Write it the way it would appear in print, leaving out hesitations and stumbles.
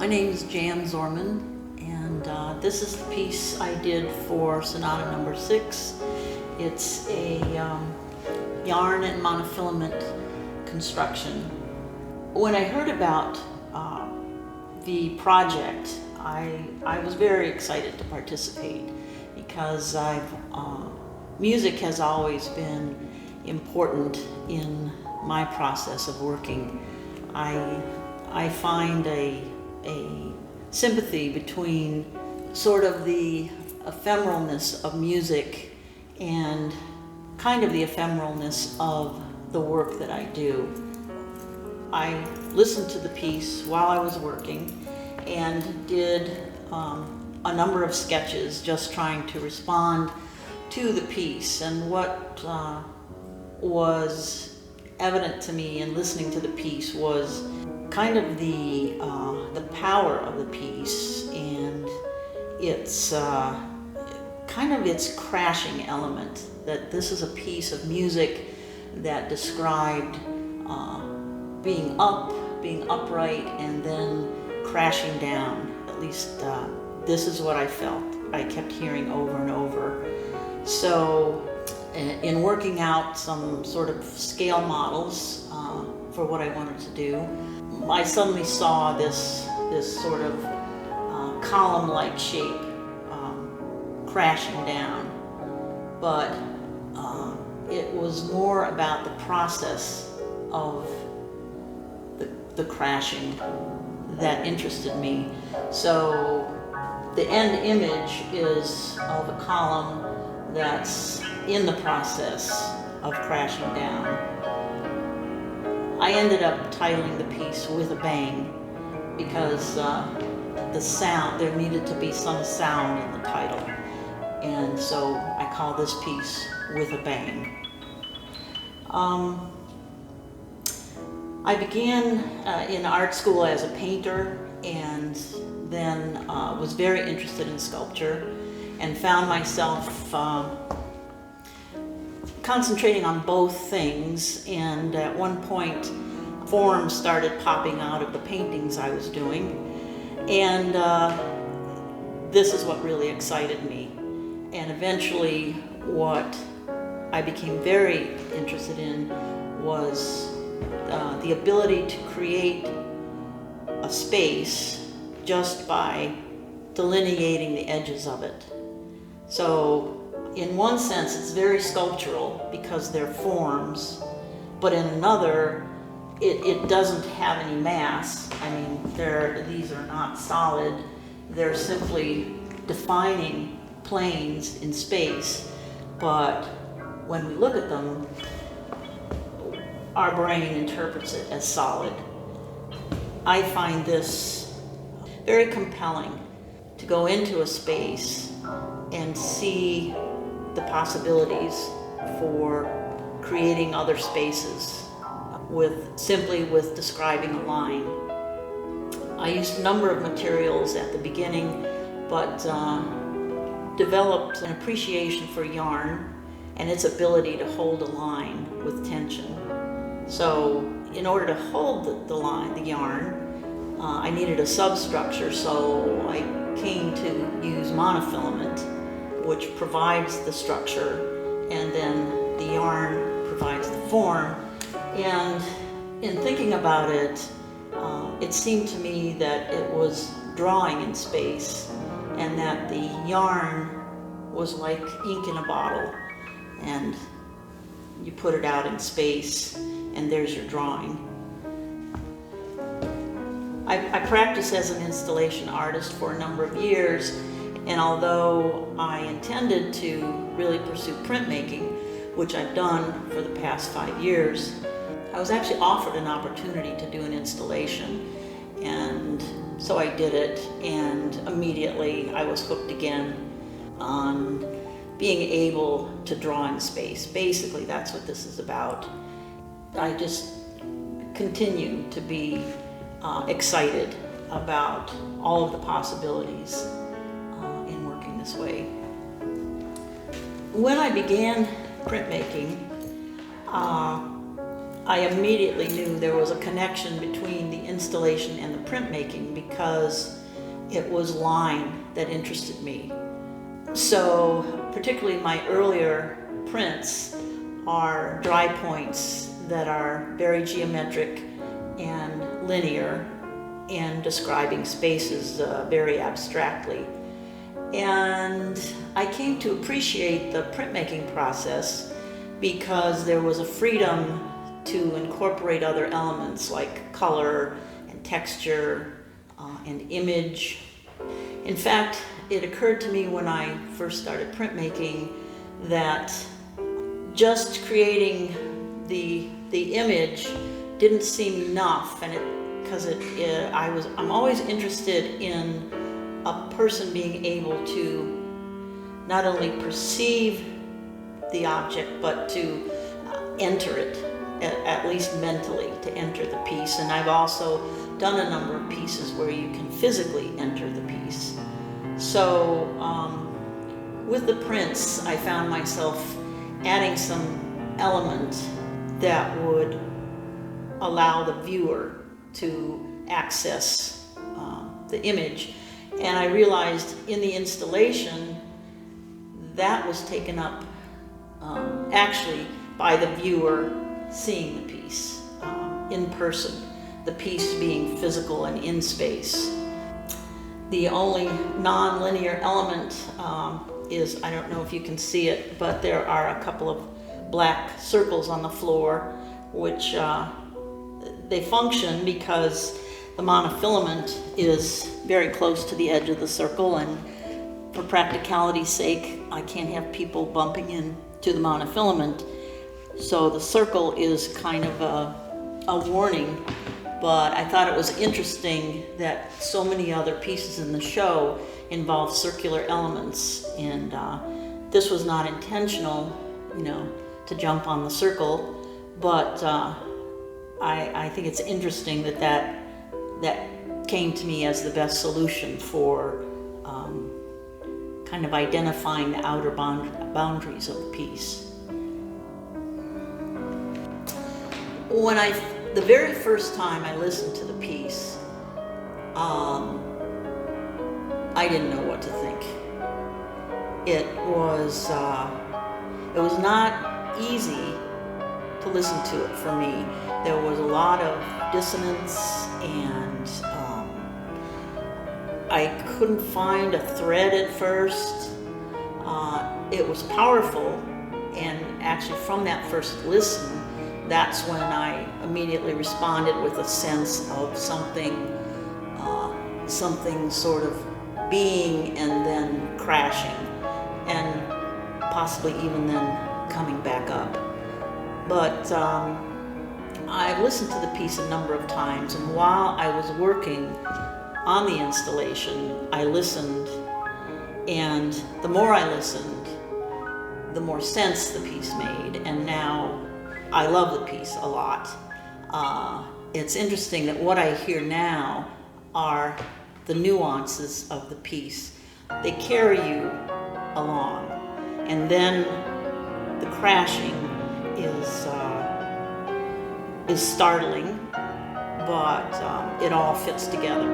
My name is Jan Zorman, and this is the piece I did for Sonata number 6. It's a yarn and monofilament construction. When I heard about the project, I was very excited to participate because music has always been important in my process of working. I find a sympathy between sort of the ephemeralness of music and kind of the ephemeralness of the work that I do. I listened to the piece while I was working and did a number of sketches just trying to respond to the piece. And what was evident to me in listening to the piece was kind of the power of the piece and its kind of its crashing element. That this is a piece of music that described being up, being upright, and then crashing down. At least this is what I felt. I kept hearing over and over. So in working out some sort of scale models for what I wanted to do, I suddenly saw this sort of column-like shape crashing down. But it was more about the process of the crashing that interested me. So the end image is of a column that's in the process of crashing down. I ended up titling the piece "With a Bang" because the sound, there needed to be some sound in the title. And so I call this piece "With a Bang." I began in art school as a painter, and then was very interested in sculpture and found myself concentrating on both things. And at one point, forms started popping out of the paintings I was doing, and this is what really excited me. And eventually what I became very interested in was the ability to create a space just by delineating the edges of it. So in one sense it's very sculptural because they're forms, but in another it doesn't have any mass. I mean, these are not solid, they're simply defining planes in space, but when we look at them, our brain interprets it as solid. I find this very compelling, to go into a space and see the possibilities for creating other spaces simply with describing a line. I used a number of materials at the beginning, but developed an appreciation for yarn and its ability to hold a line with tension. So in order to hold the yarn, I needed a substructure, so I came to use monofilament, which provides the structure, and then the yarn provides the form. And in thinking about it, it seemed to me that it was drawing in space, and that the yarn was like ink in a bottle, and you put it out in space and there's your drawing. I practiced as an installation artist for a number of years, and although I intended to really pursue printmaking, which I've done for the past 5 years, I was actually offered an opportunity to do an installation, and so I did it, and immediately I was hooked again on being able to draw in space. Basically, that's what this is about. I just continue to be excited about all of the possibilities in working this way. When I began printmaking, I immediately knew there was a connection between the installation and the printmaking because it was line that interested me. So particularly my earlier prints are dry points that are very geometric and linear and describing spaces very abstractly. And I came to appreciate the printmaking process because there was a freedom to incorporate other elements like color and texture and image. In fact, it occurred to me when I first started printmaking that just creating the image didn't seem enough, and I'm always interested in a person being able to not only perceive the object but to enter it, at least mentally, to enter the piece. And I've also done a number of pieces where you can physically enter the piece. So with the prints, I found myself adding some element that would allow the viewer to access the image. And I realized in the installation that was taken up actually by the viewer seeing the piece in person, the piece being physical and in space. The only non-linear element is, I don't know if you can see it, but there are a couple of black circles on the floor, which they function because the monofilament is very close to the edge of the circle, and for practicality's sake, I can't have people bumping into the monofilament. So the circle is kind of a warning, but I thought it was interesting that so many other pieces in the show involve circular elements, and this was not intentional, to jump on the circle, but I think it's interesting that came to me as the best solution for kind of identifying the outer boundaries of the piece. The very first time I listened to the piece, I didn't know what to think. It was not easy to listen to it for me. There was a lot of dissonance, and I couldn't find a thread at first. It was powerful, and actually from that first listen, that's when I immediately responded with a sense of something sort of being and then crashing, and possibly even then coming back up. But I've listened to the piece a number of times, and while I was working on the installation, I listened, and the more I listened, the more sense the piece made, and now I love the piece a lot. It's interesting that what I hear now are the nuances of the piece. They carry you along, and then the crashing is startling, but it all fits together.